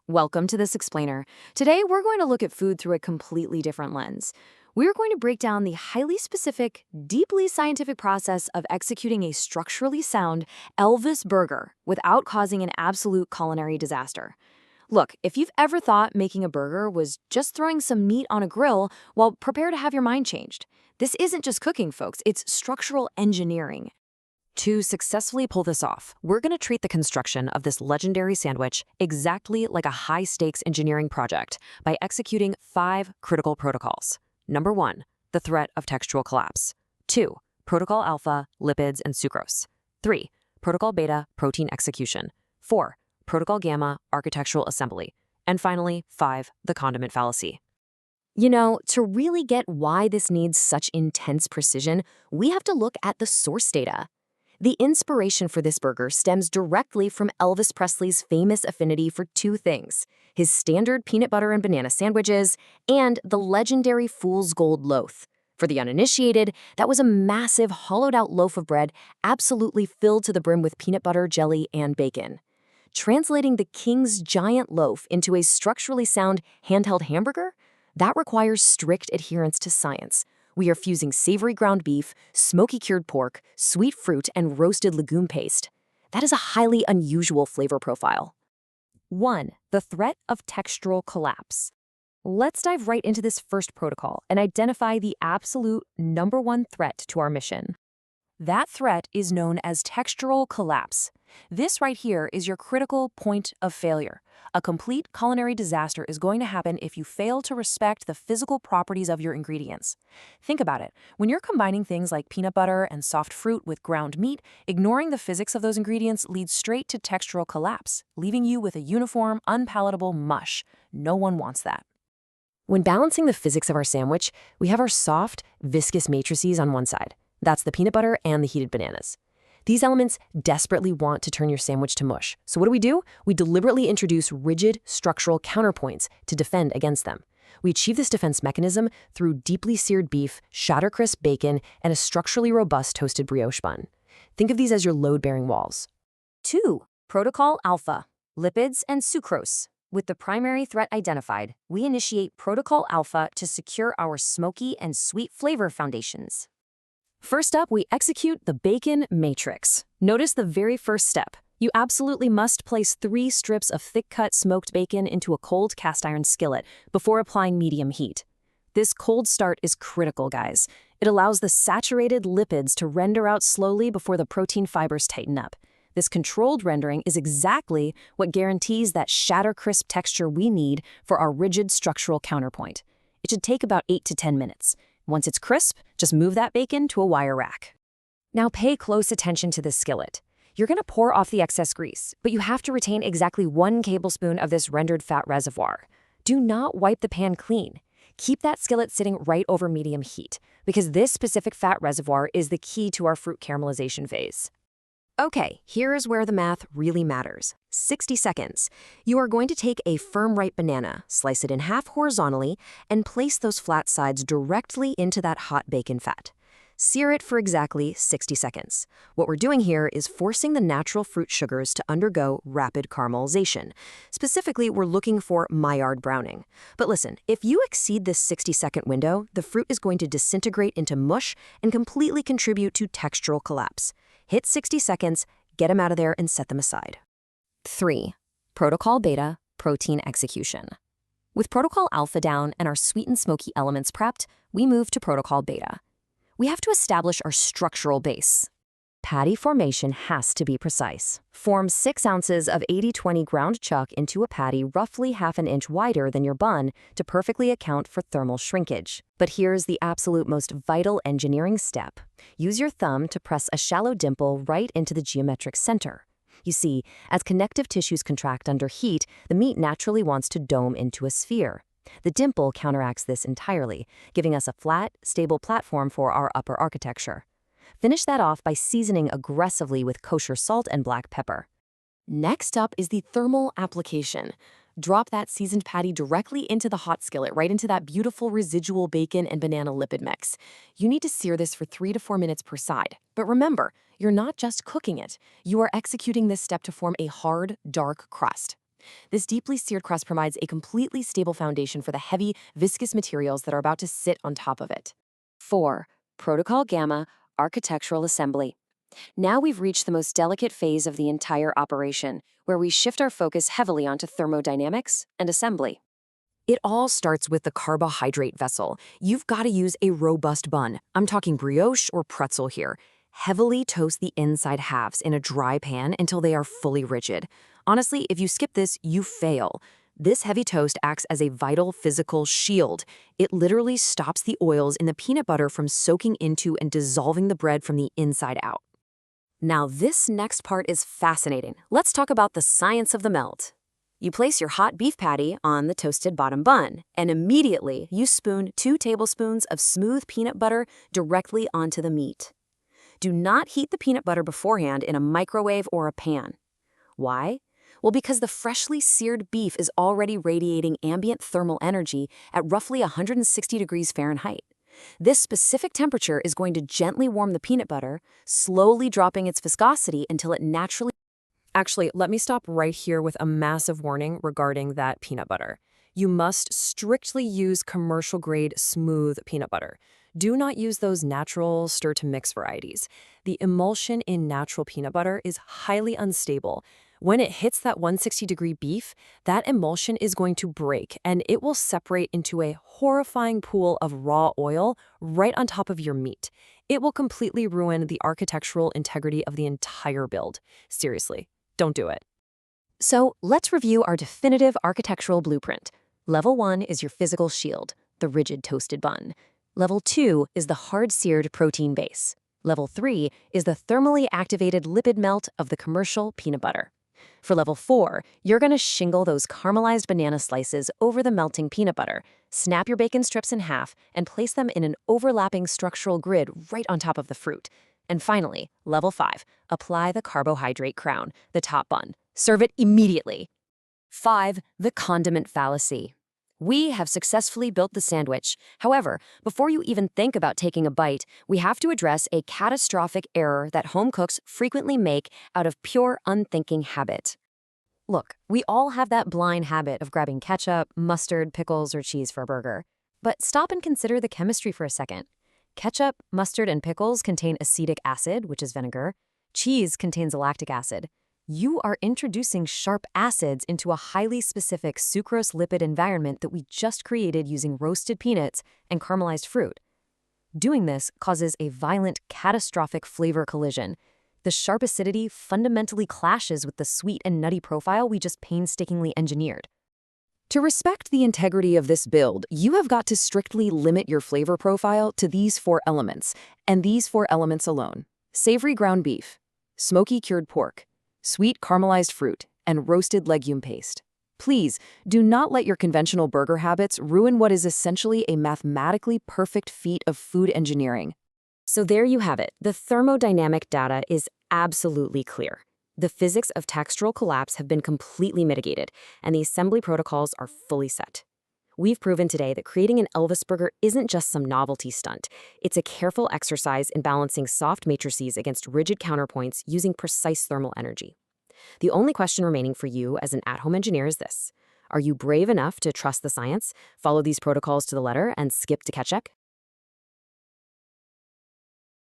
Welcome to This Explainer. Today, we're going to look at food through a completely different lens. We're going to break down the highly specific, deeply scientific process of executing a structurally sound Elvis burger without causing an absolute culinary disaster. Look, if you've ever thought making a burger was just throwing some meat on a grill, well, prepare to have your mind changed. This isn't just cooking, folks, it's structural engineering. To successfully pull this off, we're going to treat the construction of this legendary sandwich exactly like a high-stakes engineering project by executing 5 critical protocols. Number 1, the threat of textural collapse. 2, protocol alpha, lipids, and sucrose. 3, protocol beta, protein execution. 4, protocol gamma, architectural assembly. And finally, 5, the condiment fallacy. You know, to really get why this needs such intense precision, we have to look at the source data. The inspiration for this burger stems directly from Elvis Presley's famous affinity for 2 things: his standard peanut butter and banana sandwiches and the legendary Fool's Gold loaf. For the uninitiated, that was a massive hollowed-out loaf of bread absolutely filled to the brim with peanut butter, jelly, and bacon. Translating the king's giant loaf into a structurally sound handheld hamburger? That requires strict adherence to science. We are fusing savory ground beef, smoky cured pork, sweet fruit, and roasted legume paste. That is a highly unusual flavor profile. 1. The threat of textural collapse. Let's dive right into this first protocol and identify the absolute number 1 threat to our mission. That threat is known as textural collapse. This right here is your critical point of failure. A complete culinary disaster is going to happen if you fail to respect the physical properties of your ingredients. Think about it. When you're combining things like peanut butter and soft fruit with ground meat, ignoring the physics of those ingredients leads straight to textural collapse, leaving you with a uniform, unpalatable mush. No one wants that. When balancing the physics of our sandwich, we have our soft, viscous matrices on one side. That's the peanut butter and the heated bananas. These elements desperately want to turn your sandwich to mush. So what do? We deliberately introduce rigid structural counterpoints to defend against them. We achieve this defense mechanism through deeply seared beef, shatter-crisp bacon, and a structurally robust toasted brioche bun. Think of these as your load-bearing walls. 2. Protocol alpha, lipids, and sucrose. With the primary threat identified, we initiate protocol alpha to secure our smoky and sweet flavor foundations. First up, we execute the bacon matrix. Notice the very first step. You absolutely must place 3 strips of thick-cut smoked bacon into a cold cast-iron skillet before applying medium heat. This cold start is critical, guys. It allows the saturated lipids to render out slowly before the protein fibers tighten up. This controlled rendering is exactly what guarantees that shatter-crisp texture we need for our rigid structural counterpoint. It should take about 8 to 10 minutes. Once it's crisp, just move that bacon to a wire rack. Now pay close attention to this skillet. You're going to pour off the excess grease, but you have to retain exactly 1 tablespoon of this rendered fat reservoir. Do not wipe the pan clean. Keep that skillet sitting right over medium heat, because this specific fat reservoir is the key to our fruit caramelization phase. Okay, here's where the math really matters. 60 seconds. You are going to take a firm ripe banana, slice it in half horizontally, and place those flat sides directly into that hot bacon fat. Sear it for exactly 60 seconds. What we're doing here is forcing the natural fruit sugars to undergo rapid caramelization. Specifically, we're looking for Maillard browning. But listen, if you exceed this 60-second window, the fruit is going to disintegrate into mush and completely contribute to textural collapse. Hit 60 seconds, get them out of there, and set them aside. 3. Protocol beta, protein execution. With protocol alpha down and our sweet and smoky elements prepped, we move to protocol beta. We have to establish our structural base. Patty formation has to be precise. Form 6 ounces of 80-20 ground chuck into a patty roughly half an inch wider than your bun to perfectly account for thermal shrinkage. But here's the absolute most vital engineering step. Use your thumb to press a shallow dimple right into the geometric center. You see, as connective tissues contract under heat, the meat naturally wants to dome into a sphere. The dimple counteracts this entirely, giving us a flat, stable platform for our upper architecture. Finish that off by seasoning aggressively with kosher salt and black pepper. Next up is the thermal application. Drop that seasoned patty directly into the hot skillet, right into that beautiful residual bacon and banana lipid mix. You need to sear this for 3 to 4 minutes per side. But remember, you're not just cooking it. You are executing this step to form a hard, dark crust. This deeply seared crust provides a completely stable foundation for the heavy, viscous materials that are about to sit on top of it. 4. Protocol Gamma Architectural Assembly. Now we've reached the most delicate phase of the entire operation, where we shift our focus heavily onto thermodynamics and assembly. It all starts with the carbohydrate vessel. You've got to use a robust bun. I'm talking brioche or pretzel here. Heavily toast the inside halves in a dry pan until they are fully rigid. Honestly, if you skip this, you fail. This heavy toast acts as a vital physical shield. It literally stops the oils in the peanut butter from soaking into and dissolving the bread from the inside out. Now this next part is fascinating. Let's talk about the science of the melt. You place your hot beef patty on the toasted bottom bun, and immediately you spoon 2 tablespoons of smooth peanut butter directly onto the meat. Do not heat the peanut butter beforehand in a microwave or a pan. Why? Well, because the freshly seared beef is already radiating ambient thermal energy at roughly 160 degrees Fahrenheit. This specific temperature is going to gently warm the peanut butter, slowly dropping its viscosity until it naturally... Actually, let me stop right here with a massive warning regarding that peanut butter. You must strictly use commercial-grade smooth peanut butter. Do not use those natural stir-to-mix varieties. The emulsion in natural peanut butter is highly unstable. When it hits that 160-degree beef, that emulsion is going to break, and it will separate into a horrifying pool of raw oil right on top of your meat. It will completely ruin the architectural integrity of the entire build. Seriously, don't do it. So let's review our definitive architectural blueprint. Level 1 is your physical shield, the rigid toasted bun. Level 2 is the hard-seared protein base. Level 3 is the thermally activated lipid melt of the commercial peanut butter. For level 4, you're going to shingle those caramelized banana slices over the melting peanut butter, snap your bacon strips in half, and place them in an overlapping structural grid right on top of the fruit. And finally, level 5, apply the carbohydrate crown, the top bun. Serve it immediately. 5. The condiment fallacy. We have successfully built the sandwich. However, before you even think about taking a bite, we have to address a catastrophic error that home cooks frequently make out of pure unthinking habit. Look, we all have that blind habit of grabbing ketchup, mustard, pickles, or cheese for a burger. But stop and consider the chemistry for a second. Ketchup, mustard, and pickles contain acetic acid, which is vinegar. Cheese contains lactic acid. You are introducing sharp acids into a highly specific sucrose lipid environment that we just created using roasted peanuts and caramelized fruit. Doing this causes a violent, catastrophic flavor collision. The sharp acidity fundamentally clashes with the sweet and nutty profile we just painstakingly engineered. To respect the integrity of this build, you have got to strictly limit your flavor profile to these 4 elements, and these 4 elements alone: savory ground beef, smoky cured pork, sweet caramelized fruit, and roasted legume paste. Please, do not let your conventional burger habits ruin what is essentially a mathematically perfect feat of food engineering. So there you have it. The thermodynamic data is absolutely clear. The physics of textural collapse have been completely mitigated, and the assembly protocols are fully set. We've proven today that creating an Elvis Burger isn't just some novelty stunt. It's a careful exercise in balancing soft matrices against rigid counterpoints using precise thermal energy. The only question remaining for you as an at-home engineer is this: are you brave enough to trust the science, follow these protocols to the letter, and skip to ketchup?